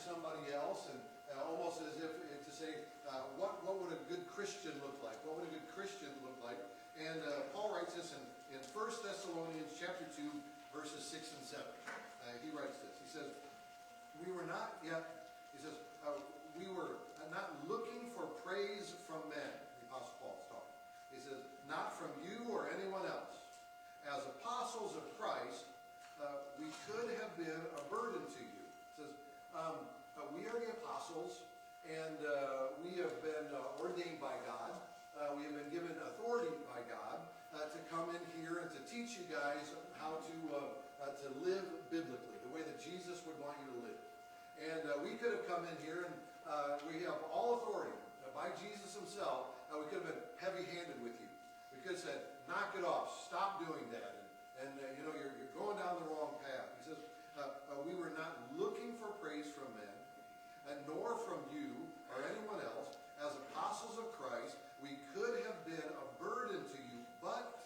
somebody else, and almost as if to say, what would a good Christian look like? What would a good Christian look like? And Paul writes this in 1 Thessalonians chapter 2, verses 6 and 7. He writes this. He says, we were not yet, he says, we were not looking for praise from men. The Apostle Paul is talking. He says, not from you or anyone else. As apostles of Christ, we could have been a burden to you. It says, we are the apostles, and we have been ordained by God. We have been given authority by God to come in here and to teach you guys how to live biblically, the way that Jesus would want you to live. And we could have come in here, and we have all authority by Jesus himself. We could have been heavy-handed with you. We could have said, knock it off, stop doing that, and you know, you're going down the wrong path. He says, we were not looking for praise from men, nor from you or anyone else. As apostles of Christ, we could have been a burden to you, but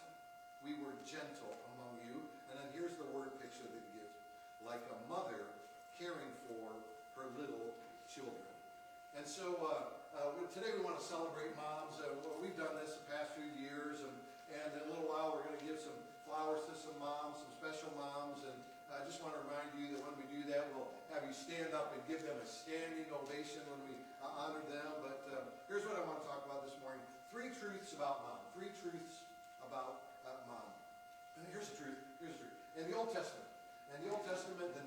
we were gentle among you. And then here's the word picture that he gives. Like a mother caring for her little children. And so today we want to celebrate moms. We've done this the past few years, and in a little while we're going to give some flowers to some moms, some special moms. And I just want to remind you that when we do that, we'll have you stand up and give them a standing ovation when we honor them. But here's what I want to talk about this morning. 3 truths about mom. 3 truths about mom. And here's the truth. Here's the truth. In the Old Testament, the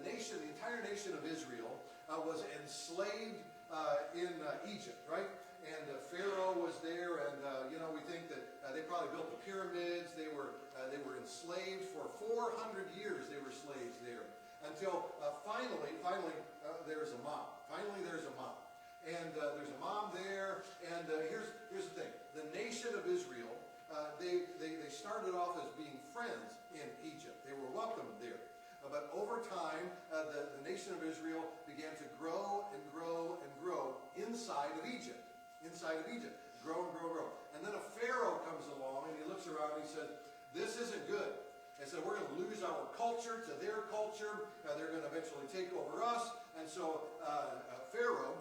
entire nation of Israel was enslaved in Egypt, right? And Pharaoh was there, and you know, we think that they probably built the pyramids. They were enslaved for 400 years. They were slaves there until finally there's a mom. Finally, there's a mom, and there's a mom there. And here's the thing: the nation of Israel, they started off as being friends in Egypt. They were welcomed there. But over time, the nation of Israel began to grow and grow and grow inside of Egypt. Inside of Egypt. Grow and grow and grow. And then a Pharaoh comes along and he looks around and he says, this isn't good. And so we're going to lose our culture to their culture. They're going to eventually take over us. And so Pharaoh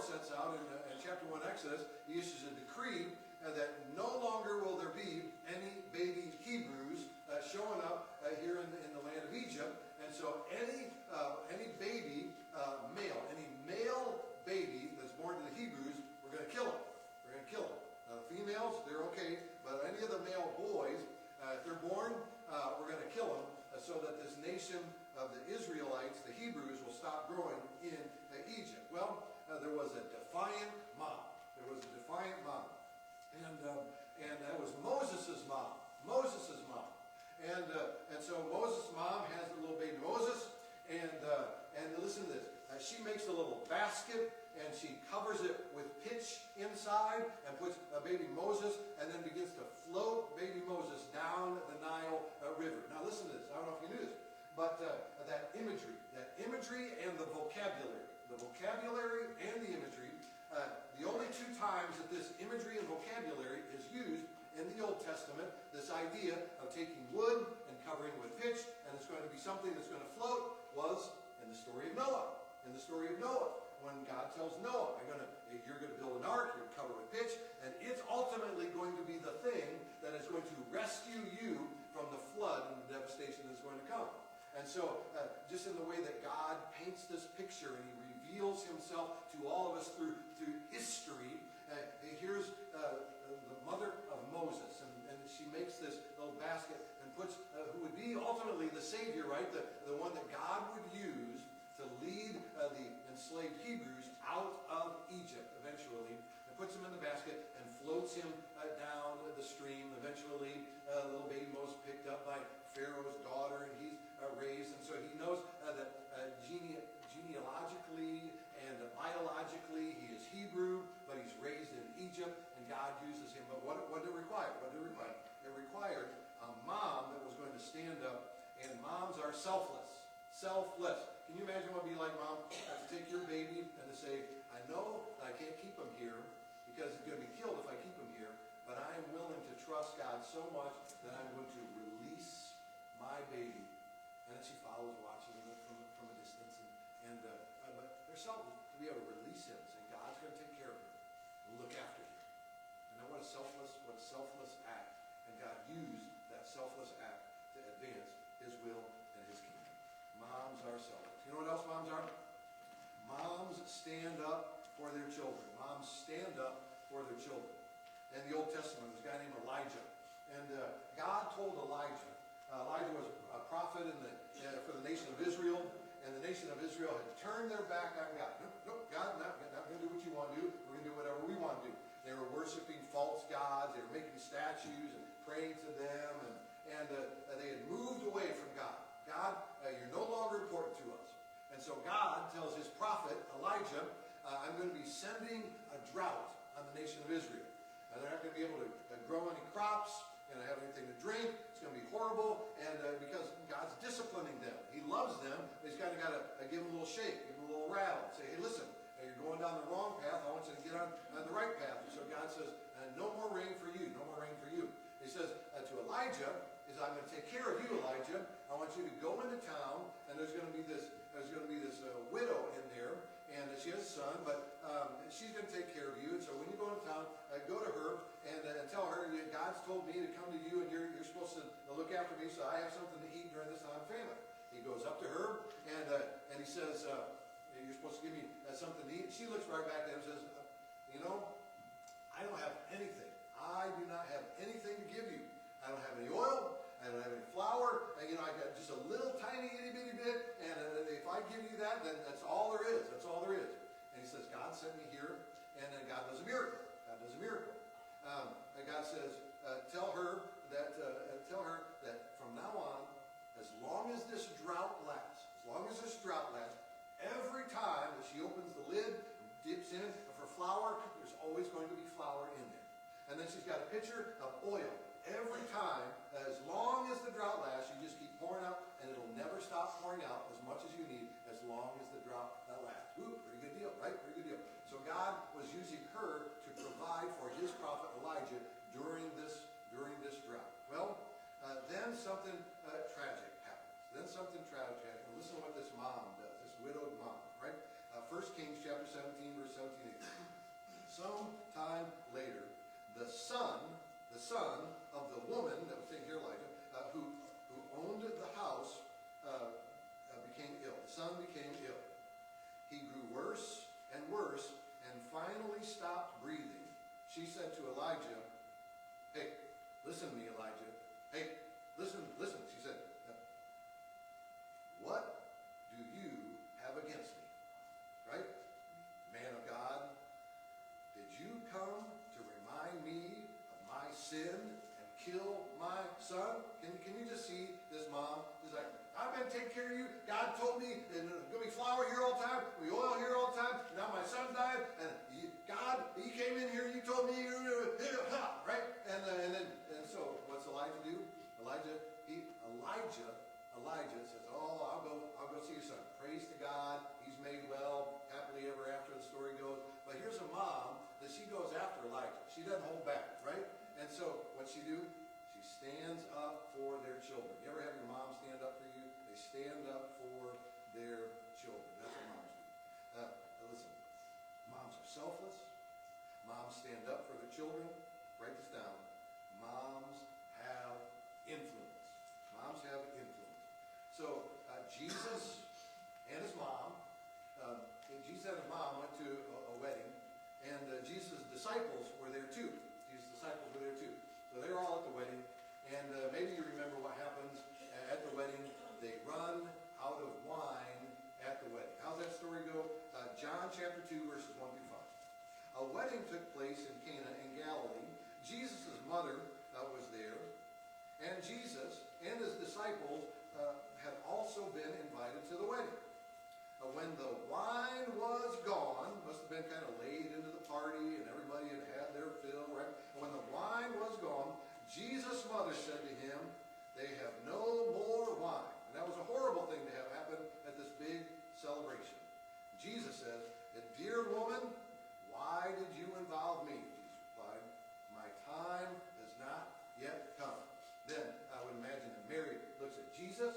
sets out in chapter 1 Exodus, he issues a decree that no longer will there be any baby Hebrews showing up here in the land of Egypt. And so any baby male, any male baby that's born to the Hebrews, we're going to kill him. We're going to kill him. Females, they're okay, but any of the male boys, if they're born, we're going to kill them so that this nation of the Israelites, the Hebrews, will stop growing in Egypt. Well, there was a defiant mom. There was a defiant mom. And that was Moses' mom. Moses' mom. And so Moses' mom has the little baby Moses. And listen to this. She makes a little basket and she covers it with pitch inside and puts baby Moses and then begins to float baby Moses down the Nile River. Now listen to this. I don't know if you knew this, but that imagery and the vocabulary and the imagery, the only 2 times that this imagery and vocabulary is used in the Old Testament, this idea of taking wood and covering it with pitch, and it's going to be something that's going to float, was in the story of Noah. In the story of Noah, when God tells Noah, you're going to build an ark, you're going to cover it with pitch, and it's ultimately going to be the thing that is going to rescue you from the flood and the devastation that's going to come. And so, just in the way that God paints this picture and he reveals himself to all of us through history, here's the mother of Moses, and she makes this little basket and puts, who would be ultimately the Savior, right? The one that God would use to lead the enslaved Hebrews out of Egypt eventually, and puts him in the basket and floats him down the stream. Eventually, little baby Moses picked up by Pharaoh's daughter, and he's raised. And so he knows that genealogically and biologically he is Hebrew, but he's raised in Egypt, and God uses him. But what did it require? What did it require? It required a mom that was going to stand up, and moms are selfless. Selfless. Can you imagine what it would be like, Mom, to take your baby and to say, I know that I can't keep him here because he's going to be killed if I keep him here, but I am willing to trust God so much that I'm going to release my baby. And then she follows, watching him from a distance. But they're selfless. be able to release him, saying, God's going to take care of him and look after him. And then what a selfless act. And God used that selfless act to advance his will and his kingdom. Moms are selfless. You know what else moms are? Moms stand up for their children. Moms stand up for their children. In the Old Testament, there's a guy named Elijah. And God told Elijah, Elijah was a prophet for the nation of Israel, and the nation of Israel had turned their back on God. Nope, God, not going to do what you want to do. We're going to do whatever we want to do. They were worshiping false gods. They were making statues and praying to them, and they had moved away from God. God, you're no longer important to us. And so God tells his prophet, Elijah, I'm going to be sending a drought on the nation of Israel. They're not going to be able to grow any crops, and have anything to drink. It's going to be horrible, and because God's disciplining them. He loves them, but he's kind of got to give them a little shake, give them a little rattle, say, hey, listen, you're going down the wrong path. I want you to get on the right path. And so God says, no more rain for you, no more rain for you. He says to Elijah, I'm going to take care of you, Elijah. I want you to go into town, and there's going to be this widow in there, and she has a son, but she's going to take care of you. And so when you go into town, go to her and tell her, God's told me to come to you, and you're supposed to look after me, so I have something to eat during this time of famine. He goes up to her, and he says, you're supposed to give me something to eat. She looks right back at him and says, I don't have anything. I do not have anything to give you. I don't have any oil. I don't have any flour. I got just a little tiny itty bitty bit, and if I give you that, then that's all there is. That's all there is. And he says, God sent me here, and then God does a miracle. God does a miracle. And God says, tell her that from now on, as long as this drought lasts, every time that she opens the lid, dips in of her flour, there's always going to be flour in there. And then she's got a pitcher of oil. Every time, as long as the drought lasts, you just keep pouring out, and it'll never stop pouring out as much as you need, as long as the drought lasts. Ooh, pretty good deal, right? Pretty good deal. So God was using her to provide for his prophet Elijah during this drought. Well, then something tragic happens. And listen to what this mom does, this widowed mom, right? 1 Kings chapter 17, verse 17. Sometime later, the son of the woman that was taking care of Elijah, who owned the house, became ill. The son became ill. He grew worse and worse, and finally stopped breathing. She said to Elijah, hey, listen to me, Elijah. Hey, listen. She said, what do you have against me? Right? Man of God, did you come to remind me of my sin and kill my son? Can you just see this mom? She's like, I've been taking care of you. God told me there's going to be flour here all the time, we oil here all the time. Now my son died, and God, he came in here, you told me, right? And so what's Elijah do? Elijah says, I'll go see your son. Praise to God, he's made well, happily ever after, the story goes. But here's a mom that she goes after Elijah. She doesn't hold back, right? And so what's she do? She stands up for their children. You ever have your mom stand up for you? They stand up for their children. That's what moms do. Listen, moms are selfless. Moms stand up for their children. Write this down. Moms have influence. Moms have influence. So Jesus and his mom, went to a wedding, and Jesus' disciples were there too. So they're all at the wedding, and maybe you remember what happens at the wedding. They run out of wine at the wedding. How's that story go? John chapter 2, verses 1 through 5. A wedding took place in Cana in Galilee. Jesus' mother was there, and Jesus and his disciples had also been invited to the wedding. When the wine was gone, must have been kind of late into the party, and everybody had their fill, right? When the wine was gone, Jesus' mother said to him, they have no more wine. And that was a horrible thing to have happen at this big celebration. Jesus says, dear woman, why did you involve me? Jesus replied, my time has not yet come. Then I would imagine that Mary looks at Jesus,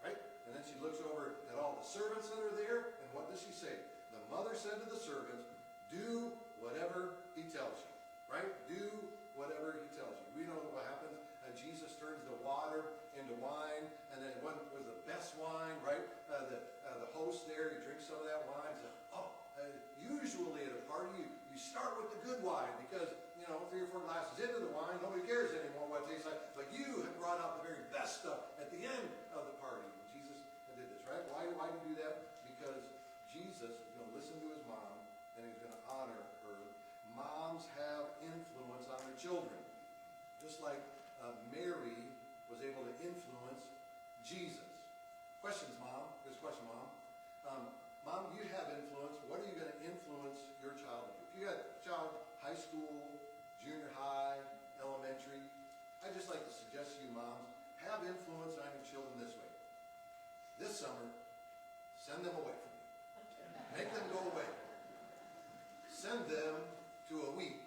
right? And then she looks over at all the servants that are there, and what does she say? The mother said to the servants, do whatever he tells you. Right? Do whatever he tells you. We know what happens. Jesus turns the water into wine, and then one was the best wine, right? The host there, he drinks some of that wine. So, usually at a party, you start with the good wine because, 3 or 4 glasses into the wine, nobody cares anymore what it tastes like. But you have brought out the very best stuff at the end of the party. Jesus did this, right? Why did he do that? Because Jesus is going to listen to his mom, and he's going to honor her. Moms have influence on their children. Just like Mary was able to influence Jesus. Questions, Mom? Here's a question, Mom. Mom, you have influence. What are you going to influence your child with? If you got a child, high school, junior high, elementary, I'd just like to suggest to you, moms, have influence on your children this way. This summer, send them away from you. Make them go away. Send them to a week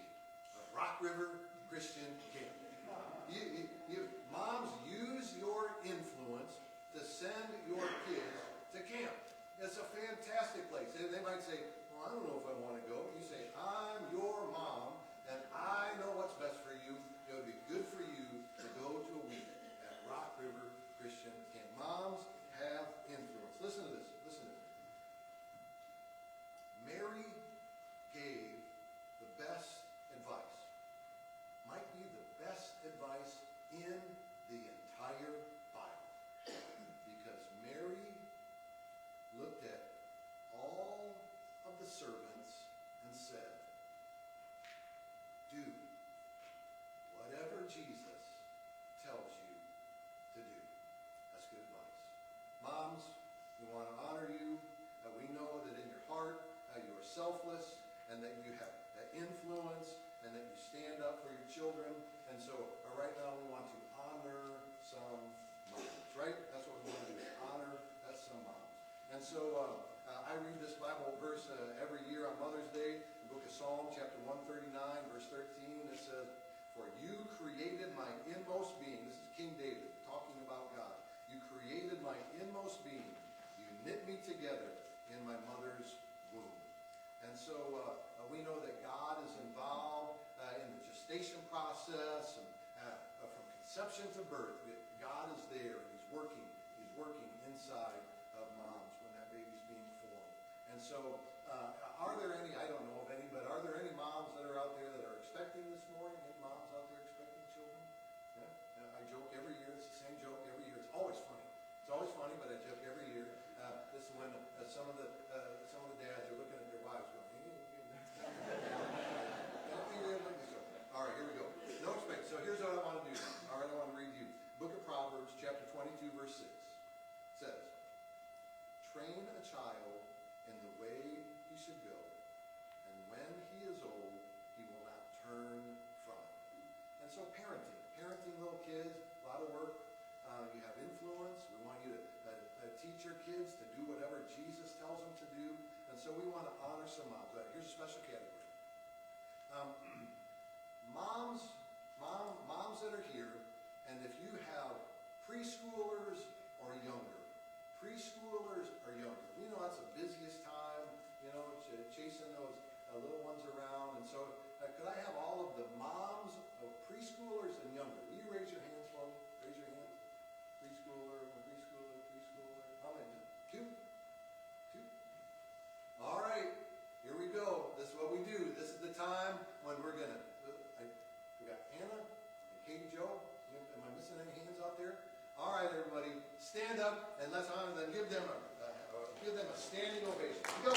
of Rock River Christian Camp. Moms, use your influence to send your kids to camp. It's a fantastic place. They might say, well, I don't know if I want to go. You say, I'm your mom, and I know what's best for you. It would be good for you to go to a week at Rock River Christian Camp. Moms have influence. Listen to this. Listen to this. Mary gave the best advice. Might be the best advice in the entire Bible. Because Mary looked at all of the servants and said, do whatever Jesus tells you to do. That's good advice. Moms, we want to honor you. We know that in your heart you are selfless and that you have influence and that you stand up for your children. And so right now we want to honor some moms, right? That's what we want to do, is honor some moms. And so I read this Bible verse every year on Mother's Day, the book of Psalm, chapter 139, verse 13. It says, for you created my inmost being. This is King David talking about God. You created my inmost being. You knit me together in my mother's womb. And so we know that God is involved in the gestation process, and from conception to birth. God is there, and He's working inside of moms when that baby's being formed. And so, are there any? I don't know of any, but are there any moms that are out there that are expecting this morning? Any moms out there expecting children? Yeah? I joke every year. It's the same joke every year. It's always funny. It's always funny, but I joke every year. This is when some of the dads are looking at their wives going, all right, here we go. No expect. So here's what I want to do. All right, I want to read you. Book of Proverbs, chapter 22, verse 6. It says, train a child in the way he should go, and when he is old, he will not turn from it. And so parenting little kids, a lot of work. You have influence. We want you to teach your kids to do whatever Jesus tells them to do. And so we want to honor some moms. Here's a special category. Moms that are here, and if you have preschoolers or younger, we know that's the busiest time, chasing those little ones around. And so could I have all of the moms of preschoolers and younger? Will you raise your hands for me? Raise your hand. Preschooler. How many? Two? All right, here we go. This is what we do. This is the time when we're going to, we got Anna and Katie Joe. Am I missing any hands out there? All right, everybody, stand up and let's honor them. Give them a standing ovation. Go.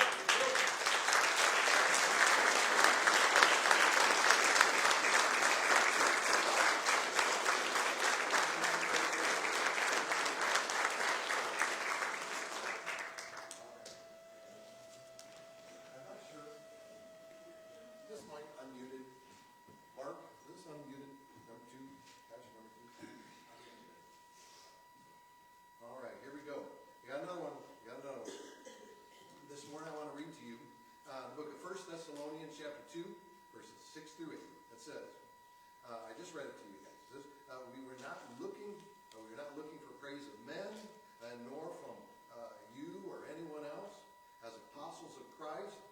Thessalonians chapter 2, verses 6 through 8. It says, I just read it to you guys. It says, we were not looking for praise of men, nor from you or anyone else, as apostles of Christ,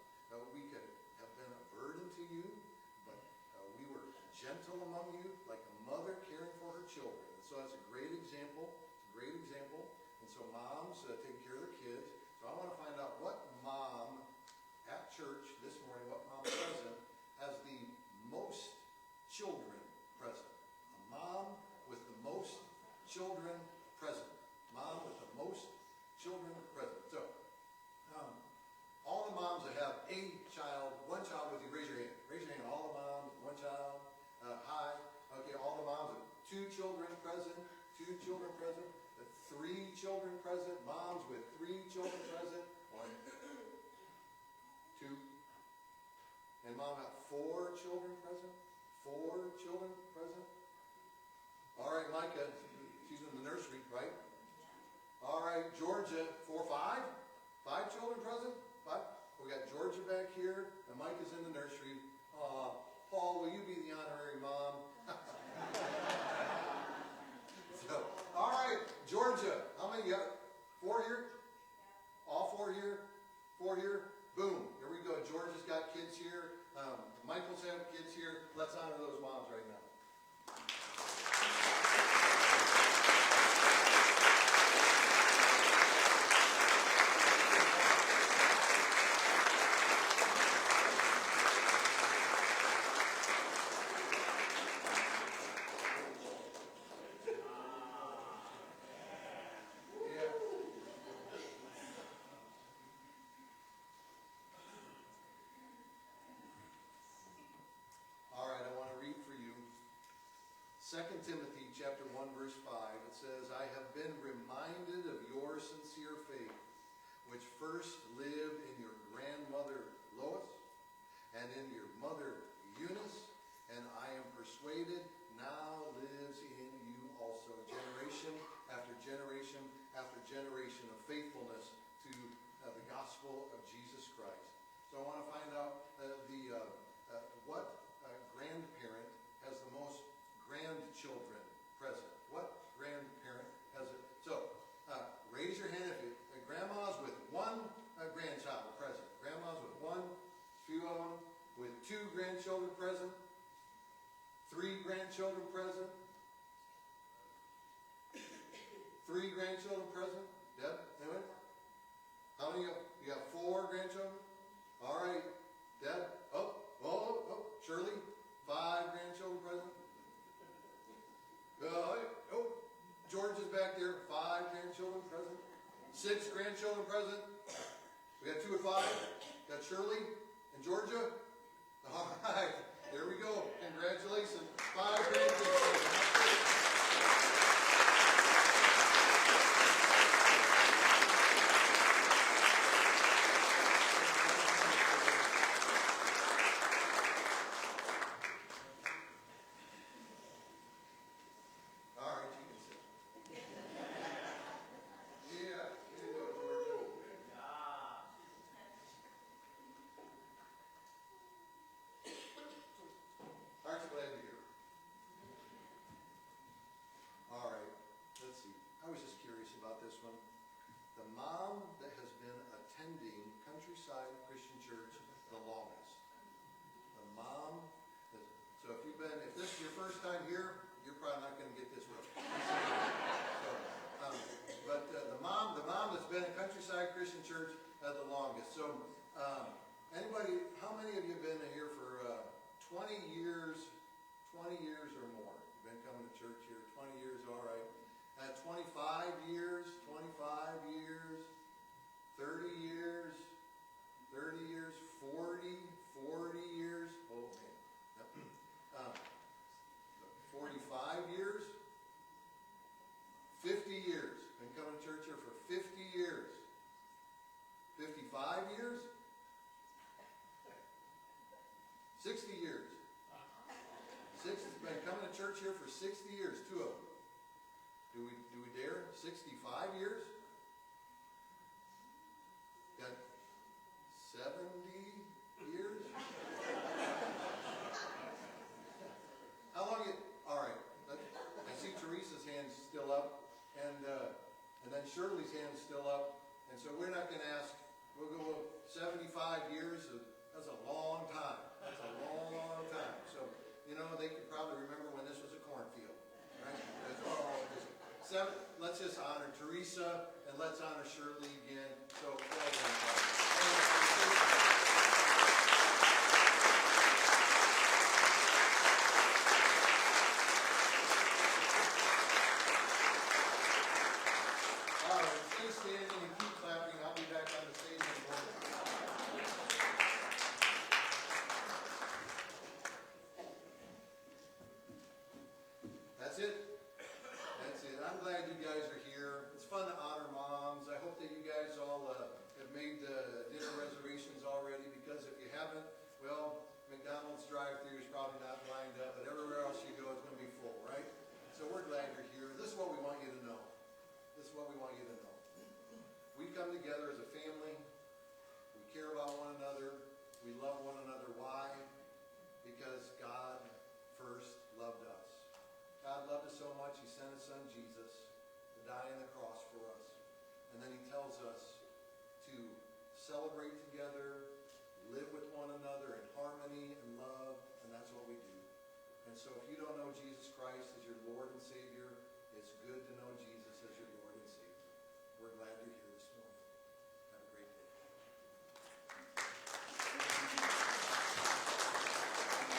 4 children present? All right, Micah, she's in the nursery, right? All right, Georgia, 4, 5? 5 children present? 5? We got Georgia back here, and Micah's in the nursery. Paul, will you be the honorary mom? So, all right, Georgia, how many you got? 4 here? All 4 here? 4 here? Boom, here we go. Georgia's got kids here. Michael's have kids here. Let's honor those moms right now. Second Timothy chapter 1 verse 5, it says, I have been reminded of your sincere faith, which first lived in your grandmother Lois and in your mother Eunice, and I am persuaded now lives in you also, generation after generation after generation of faithfulness to the gospel of Jesus Christ. So I want to find out what grandparent has the most grandchildren present. What grandparent has it? So, raise your hand if you, grandmas with 1 grandchild present. Grandmas with 1, few of them with 2 grandchildren present. 3 grandchildren present. 3 grandchildren present. Deb, anyone? How many? You got 4 grandchildren? All right. Deb? Oh, Shirley? 5 grandchildren present. George is back there. 5 grandchildren present. 6 grandchildren present. We got 2 at 5. Got Shirley and Georgia. All right, there we go. Congratulations. 5 grandkids present. Christian Church the longest. The mom, so if this is your first time here, you're probably not going to get this one. But the mom that's been at Countryside Christian Church the longest. So anybody, how many of you have been here for 20 years or more? You've been coming to church here 20 years, all right. 25 years, 25 years, 30 years, 30 years, 40 years, oh man, 45 years, 50 years, been coming to church here for 50 years, 55 years, 60 years, been coming to church here for 60 years, 2 of them. Do we dare? 65 years? Got 70 years? How long all right. I see Teresa's hand's still up, and then Shirley's hand's still up, and so we're not going to ask. We'll go 70 much He sent His Son Jesus to die on the cross for us. And then He tells us to celebrate together, live with one another in harmony and love, and that's what we do. And so if you don't know Jesus Christ as your Lord and Savior, it's good to know Jesus